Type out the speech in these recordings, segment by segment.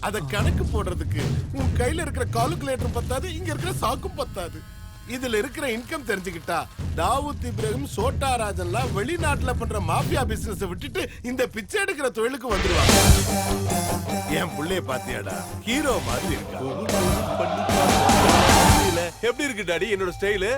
அத கணக்கு போடுறதுக்கு உன் கையில இருக்கிற கால்குலேட்டர் பத்தாது, இங்க இருக்கிற சாக்கும் பத்தாது. இதுல இருக்கிற இன்கம் தெரிஞ்சுக்கிட்டா தாவூத் இப்ராஹிம், சோட்டா ராஜன்லாம் வெளிநாட்டுல பண்ற மாஃபியா பிசினஸ் விட்டுட்டு இந்த பிச்சை எடுக்கிற தொழிலுக்கு வந்துருவாங்க. என் புள்ளைய பாத்தியாடா, ஹீரோ மாதிரி இருக்கா. எப்படி இருக்கு டாடி என்னோட ஸ்டைலு?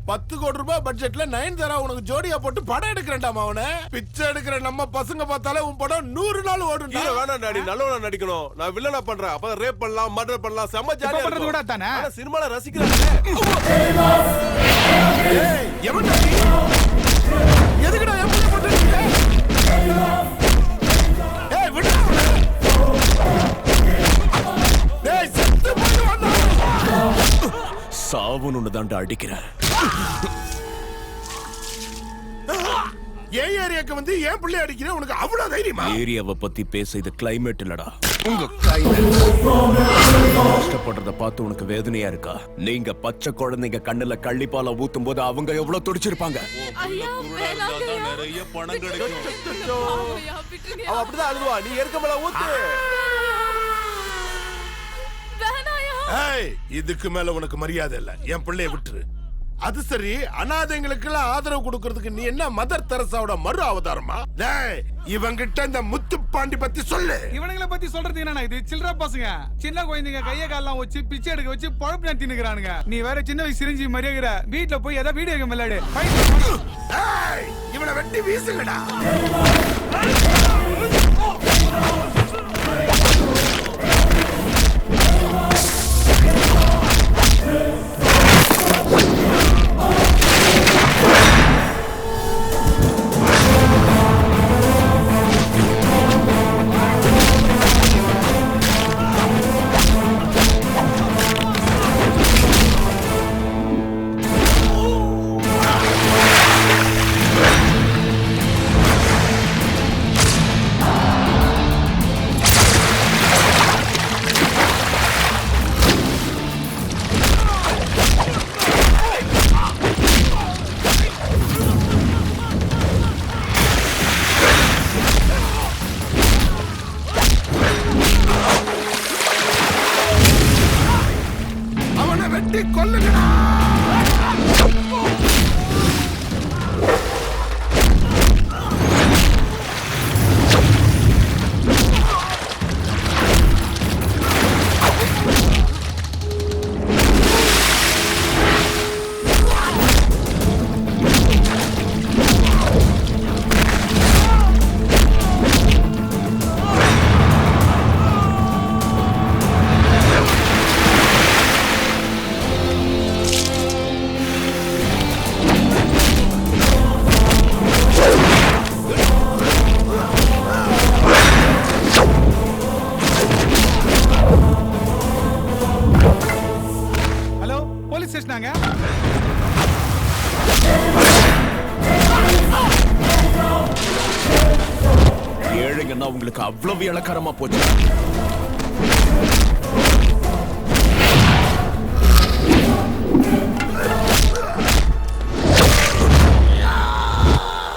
10 கோடி ரூபாய் பட்ஜெட்ல நயன்தாரா உனக்கு ஜோடியா போட்டு படம் எடுக்கிறேன்டா அவன. பிச்சை எடுக்கிற நம்ம பசங்க பார்த்தாலே உன் படம் 100 நாள் ஓடும். ஹீரோ வேணாம் டாடி, நல்லவனா நடிக்கணும். நான் வில்லனா பண்றேன், அப்ப ரேப் பண்ணலாம், மர்டர் பண்ணலாம், செம்ம ஜாலியா பண்றது கூட தானே. ஆனா சினிமால ரசிக்கிறாங்க. ஏய் எவன்டா நீ? எதுக்குடா எப்படி பண்றீங்க? ஏய் விடு. ஏய் செத்து போடுவான்டா. சாவுன்னு தான்டா அடிக்கிறேன். ஏன் ஏரியாக்கு வந்து ஏன் பிள்ளை அடிக்கிறேன்? உனக்கு அவ்வளவு தைரியமா? ஏரியாவை பத்தி பேச இது கிளைமேட் இல்லடா, உங்க கிளைமேட். கஷ்டப்படுறத பார்த்து உனக்கு வேதனையா இருக்கா? நீங்க பச்சை குழந்தைங்க கண்ணுல கள்ளிப்பால ஊத்தும் போது அவங்க எவ்வளவு துடிச்சிருப்பாங்க. நிறைய பணம் கிடைக்கும். அவ அப்படிதான் அழுவா, நீ எருக்கமல ஊத்து. ஏய் இதுக்கு மேல உனக்கு மரியாதை இல்ல. என் பிள்ளைய விட்டுரு. அது சரி, அனாதைங்களுக்கு எல்லாம் ஆதரவு கொடுக்கிறதுக்கு நீ என்ன மதர் தெரசாவோட மறு அவதாரமா? டேய் இவங்கிட்ட இந்த முத்துப்பாண்டி பத்தி சொல்லு. இவனுங்களை பத்தி சொல்றது என்னன்னா, இது சில்லற பசங்க, சின்ன குழந்தைங்க கைய காலெல்லாம் வச்சு பிச்சை எடுக்க வச்சு பொழப்பு நடத்தி நிக்கிறானுங்க. நீ வேற சின்ன வயசு சிரிஞ்சி மரியாதை வீட்டுல போய் ஏதாவது வீடியோ கேம் விளையாடு. இவனை வெட்டி வீசுங்கடா. கொல்லுங்கடா. ஏழைங்கன்னா உங்களுக்கு அவ்வளவு இளக்காரமா போச்சு.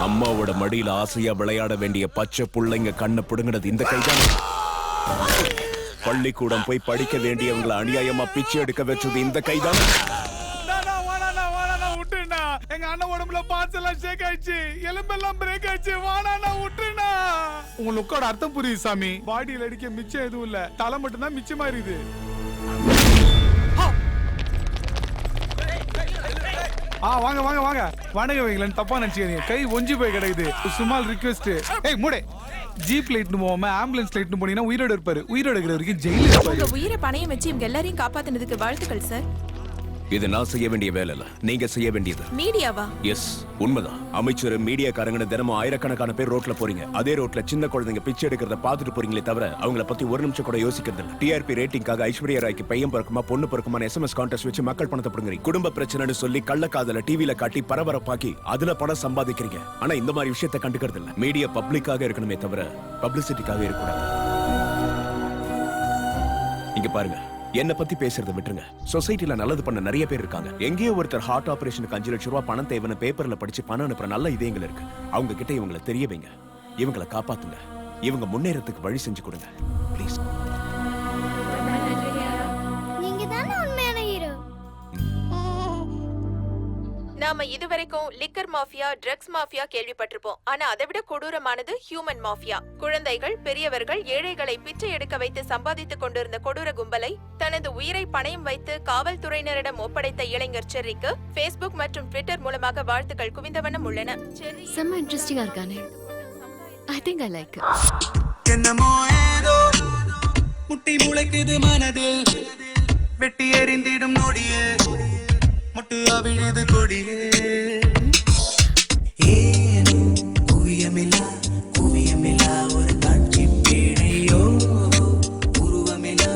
அம்மாவோட மடியில ஆசையா விளையாட வேண்டிய பச்சை புள்ளைங்க கண்ணை பிடுங்கினது இந்த கைதான். பள்ளிக்கூடம் போய் படிக்க வேண்டியவங்களை அநியாயமா பிச்சை எடுக்க வச்சது இந்த கைதான். எங்க அண்ணன் உடம்புல பார்ட்ஸ் எல்லாம் ஷேக் ஆயிடுச்சு, எலும்பெல்லாம் பிரேக் ஆயிடுச்சு. வாடா விட்டுனா. உங்க லுக்கோட அர்த்தம் புரியுது சாமி. பாடியில அடிக்க மிச்சம் எதுவும் இல்ல, தலை மட்டும் தான் மிச்சமா இருக்குது. வாங்க வாங்க வாங்க. வணக்கம் வைங்களேன், தப்பா நினைச்சுக்காதீங்க. கை ஒஞ்சி போய் கிடக்குது. Small request. ஏய் மூடே. ஜீப் லைட்னு போகாம ஆம்புலன்ஸ் லைட்னு போனீங்கன்னா உயிரோட இருப்பாரு. உயிரோட இருக்கிற வரைக்கும் ஜெயில இருப்பாரு. உங்க உயிரை பணையம் வச்சு இவங்க எல்லாரையும் காப்பாத்துனதுக்கு வாழ்த்துக்கள் சார். இது நான் செய்ய வேண்டிய வேலை இல்ல, நீங்க செய்ய வேண்டியது. மீடியாவா? எஸ், உண்மைதான். அமைச்சர், மீடியாக்காரங்க தினமும் ஆயிரக்கணக்கான பேர் ரோட்ல போறீங்க. அதே ரோட்ல சின்ன குழந்தைங்க பிச்சை எடுக்கிறத பாத்துட்டு போறீங்களே தவிர அவங்கள பத்தி ஒரு நிமிஷம் கூட யோசிக்கிறது இல்ல. டிஆர்பி ரேட்டிங்காக ஐஸ்வர்யா ராய்க்கு பையன் பிறக்குமா பொண்ணு பிறக்குமான SMS கான்டெஸ்ட் வச்சு மக்கள் பணத்தை பிடுங்குறீங்க. குடும்ப பிரச்சனைன்னு சொல்லி கள்ளக்காதல டிவில காட்டி பரபரப்பாக்கி அதுல பணம் சம்பாதிக்கிறீங்க. ஆனா இந்த மாதிரி விஷயத்தை கண்டுக்கிறது இல்ல. மீடியா பப்ளிக்காக இருக்கணுமே தவிர பப்ளிசிட்டிக்காக இருக்கக்கூடாது. இங்க பாருங்க, என்ன பத்தி பேசுறத விட்டுருங்க. சொசைட்டில நல்லது பண்ண நிறைய பேர் இருக்காங்க. எங்கேயோ ஒருத்தர் ஹார்ட் ஆபரேஷனுக்கு 5 லட்சம் ரூபாய் பணம் தேவைன்னு பேப்பர்ல படிச்சு பணம் அனுப்புற நல்ல இதயங்கள் இருக்கு. அவங்க கிட்ட இவங்களை தெரிய வைங்க. இவங்களை காப்பாத்துங்க. இவங்க முன்னேறதுக்கு வழி செஞ்சு கொடுங்க ப்ளீஸ். நீங்க தானே உண்மையான ஹீரோ. நாம இதுவரைக்கும் லிக்கர் மாஃபியா, ட்ரக்ஸ் மாஃபியா கேள்விப்பட்டிருப்போம். ஆனா அதை விட கொடூரமானது ஹியூமன் மாஃபியா. குழந்தைகள், பெரியவர்கள், ஏழைகளை பிச்சை எடுக்க வைத்து சம்பாதித்துக் கொண்டிருந்த கொடூர கும்பலை தனது உயிரை பணயம் வைத்து காவல்துறையினரிடம் ஒப்படைத்த இளைஞர் செர்ரிக்கு Facebook மற்றும் ட்விட்டர் மூலமாக வாழ்த்துக்கள் குவிந்த வண்ணம் உள்ளன. செம்ம இன்ட்ரெஸ்டிங்கா இருக்கானே. I think I like it. என்னமோ ஏதோ முட்டி முளைக்குது மனதில், வெட்டி எறிந்திடும் நொடியே முட்டு அவிழுது கொடியே. ஏனோ குவியமில்லா ஒரு காட்சி பேழையோ, உருவமில்லா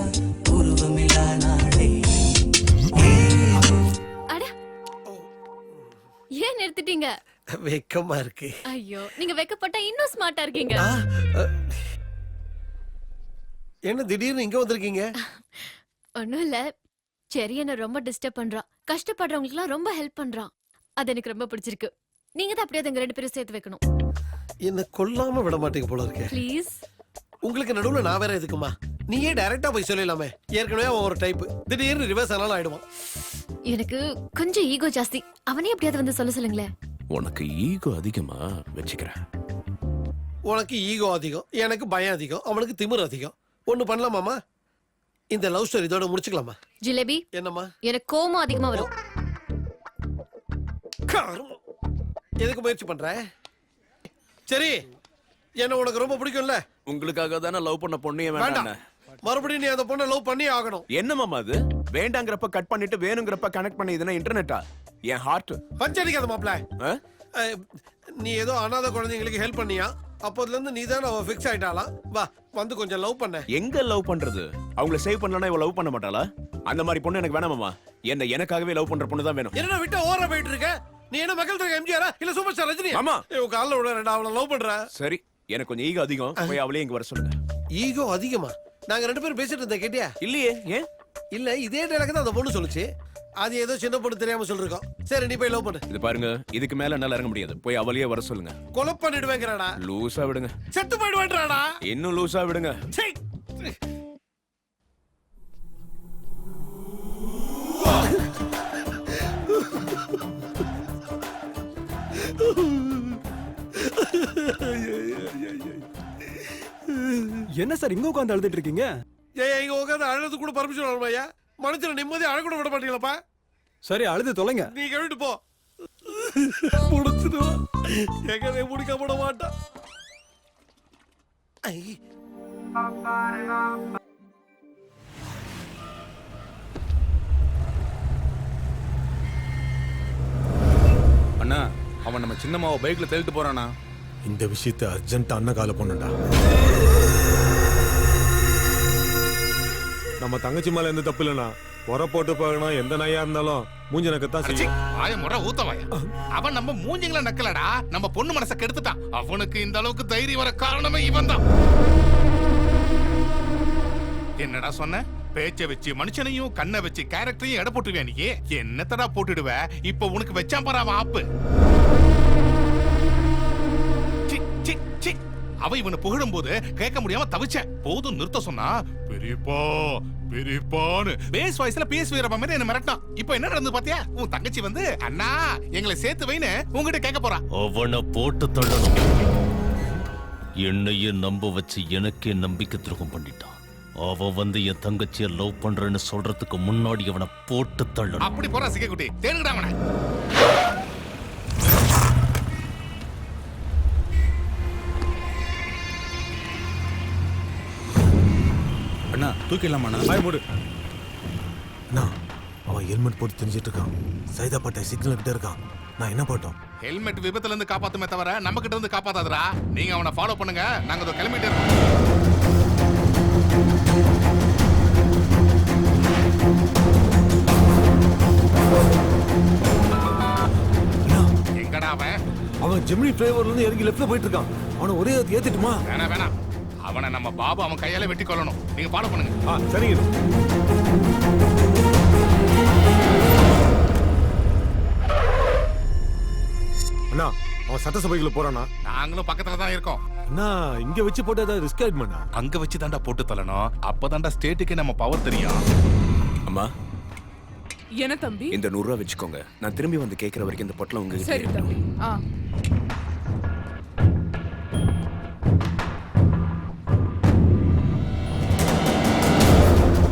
நாளை. அட ஏன் நிறுத்திட்டீங்க? வெக்கமா இருக்கு. ஐயோ, நீங்க வெக்கப்பட்டா இன்னும் ஸ்மார்ட்டா இருக்கீங்க. என்ன திடீர்னு இங்க வந்திருக்கீங்க? ஒண்ணும் இல்ல, செரி என்ன ரொம்ப டிஸ்டர்ப் பண்றான். கஷ்டப்படுறவங்களுக்குலாம் ரொம்ப ஹெல்ப் பண்றான். அது எனக்கு ரொம்ப பிடிச்சிருக்கு. நீங்க தான் அப்படியே எங்க 2 பேரும் சேர்த்து வைக்கணும். என்ன கொல்லாம விட மாட்டீங்க போல இருக்கு. ப்ளீஸ். உங்களுக்கு நடுவுல நான் வேற எதுக்குமா? நீயே டைரக்டா போய் சொல்லலாமே. ஏற்கனவே அவன் ஒரு டைப், திடீர்னு ரிவர்ஸ் ஆனாலும் ஆயிடுவான். எனக்கு கொஞ்சம் ஈகோ ஜாஸ்தி. அவனே எப்படியாவது வந்து சொல்லுங்களேன். உனக்கு ஈகோ அதிகமா வச்சுக்கிறேன். உனக்கு ஈகோ அதிகம், எனக்கு பயம் அதிகம், அவனுக்கு திமிர் அதிகம். ஒண்ணு பண்ணலாமாமா? இந்த லவ் ஸ்டோரி இதோட முடிச்சுக்கலாமா? ஜிலேபி, என்னம்மா? எனக்கு கோவம் அதிகமா வரும். எதுக்கு முயற்சி பண்ற? சரி, என்ன உனக்கு ரொம்ப பிடிக்கும்ல? உங்களுக்காக தானே லவ் பண்ண பொண்ணு வேண்டாம், மறுபடியும் நீ அந்த பொண்ணை லவ் பண்ணி ஆகணும். என்ன மாமா அது? வேண்டாங்கிறப்ப கட் பண்ணிட்டு வேணுங்கிறப்ப கனெக்ட் பண்ணி இதுனா இன்டர்நெட்டா? என் ஹார்ட் பஞ்சடிக்காத மாப்ள. நீ ஏதோ அனாதை குழந்தைங்களுக்கு ஹெல்ப் பண்ணியா? அப்போதுல இருந்து நீ தான் அவ ஃபிக்ஸ் ஆயிட்டாலாம். வா வந்து கொஞ்சம் லவ் பண்ண. எங்க லவ் பண்றது? அவங்கள சேவ் பண்ணலனா இவ லவ் பண்ண மாட்டாளா? அந்த மாதிரி பொண்ணு எனக்கு வேணாம் மாமா. என்ன எனக்காகவே லவ் பண்ற பொண்ணு தான் வேணும். என்ன விட்டு ஓர போயிட்டு இருக்க? நீ என்ன மக்கள் தலைவர் எம்ஜிஆரா இல்ல சூப்பர் ஸ்டார் ரஜினி? ஆமா. இவ கால்ல விட அவள லவ் பண்ற. சரி, எனக்கு கொஞ்சம் ஈகோ அதிகம். போய் அவளே இங்க வர சொல்லுங்க. ஈகோ அதிகமா? நாங்க 2 பேரும் பேசிட்டு இருந்தோம், கேட்டியா? இல்லையே. ஏன்? இல்ல, இதே டேலக்கு தான் அந்த பொண்ணு சொல்லுச்சு. அது ஏதோ சின்ன பொண்ணு தெரியாம சொல்லிருக்கோம். சரி, நீ போய் லவ் பண்ணு. இது பாருங்க, இதுக்கு மேல என்னால இறங்க முடியாது. போய் அவளையே வர சொல்லுங்க. கொலை பண்ணிடுவேங்கறாடா. லூசா விடுங்க. செத்து போயிடுவேன்றாடா. இன்னும் லூசா விடுங்க. சீ. என்ன சார் இங்க உட்கார்ந்து அழுதுட்டு இருக்கீங்க? ஏய், இங்க உட்கார்ந்து அழுது கூட பர்மிஷன் வரலையா? மனுஷனை நிம்மதியா அழ கூட விட மாட்டீங்களாப்பா? சரி, அழுது தொலைங்க. நீ கவிட்டு போ. முடிச்சிடுவா. எங்கவே முடிக்க விட மாட்டா. அண்ணா, அவன் நம்ம சின்னம்மாவை பைக்ல தள்ளிட்டு போறானா? இந்த விஷயத்தை அர்ஜென்ட்டா அண்ணன் கால பண்ணுடா. நம்ம தங்கச்சி மேல எந்த தப்பு இல்லைண்ணா. உர போட்டு போகணும், எந்த நாயா இருந்தாலும் மூஞ்சி நக்கத்தான் செய்யும். முறை ஊத்தவாயா. அவன் நம்ம மூஞ்சிங்கள நக்கலடா, நம்ம பொண்ணு மனசை கெடுத்துட்டான். அவனுக்கு இந்த அளவுக்கு தைரியம் வர காரணமே இவன் தான். என்னடா சொன்ன? பேச்ச வச்சு மனுஷனையும் கண்ணை வச்சு கேரக்டரையும் எடை போட்டுருவியா? நீ என்னத்தடா போட்டுடுவ? இப்ப உனக்கு வச்சான் பாரு அவன் ஆப்பு. அவ இவனை புகழும் போது கேட்க முடியாம தவிச்சேன். போதும் நிறுத்த சொன்னா பெரியப்பா பெரியப்பான்னு பேஸ் வாய்ஸ்ல பேஸ் வீரப்பா மாதிரி என்ன மிரட்டான். இப்போ என்ன நடந்து பாத்தியா? உன் தங்கச்சி வந்து அண்ணா எங்களை சேர்த்து வைன்னு உங்ககிட்ட கேட்க போறா. அவனை போட்டு தள்ளணும். என்னையே நம்ப வச்சு எனக்கே நம்பிக்கை துரோகம் பண்ணிட்டான். அவ வந்து என் தங்கச்சியை லவ் பண்றேன்னு சொல்றதுக்கு முன்னாடி அவனை போட்டு தள்ளணும். அப்படி போறா சிக்கக்குட்டி, தேடுங்கடா அவனை. அண்ணா தூக்கிடலாமாண்ணா? பாய் மூடு. அண்ணா, அவன் ஹெல்மெட் போட்டு தெரிஞ்சிட்டு இருக்கான். சைதாப்பேட்டை சிக்னல் கிட்ட இருக்கான். நான் என்ன போட்டோம்? ஹெல்மெட் விபத்துல இருந்து காப்பாத்துமே தவிர நம்ம கிட்ட இருந்து காப்பாத்தாதடா. நீங்க அவனை ஃபாலோ பண்ணுங்க, நாங்க அதோ கிளம்பிட்டே இருக்கோம். எங்கடா அவன்? அவன் ஜெமினி ஃப்ளைஓவர்ல இருந்து இறங்கி லெஃப்ட்ல போயிட்டு இருக்கான். அவனை ஒரே ஏத்திட்டுமா? வேணாம், அவனை நம்ம பாபு அவன் கையால வெட்டி கொள்ளணும். நீங்க ஃபாலோ பண்ணுங்க. சரிங்க. அண்ணா, அவன் சட்டசபைக்குள்ள போறானா? நாங்களும் பக்கத்துல தான் இருக்கோம். அண்ணா இங்க வச்சு போட்டா ரிஸ்க் ஆயிடுமாண்ணா? அங்க வச்சு தாண்டா போட்டு தள்ளணும். அப்பதான்டா ஸ்டேட்டுக்கே நம்ம பவர் தெரியும். அம்மா என்ன தம்பி? இந்த 100 ரூபா வச்சுக்கோங்க. நான் திரும்பி வந்து கேட்கிற வரைக்கும் இந்த பொட்டலம் உங்க சரி தம்பி.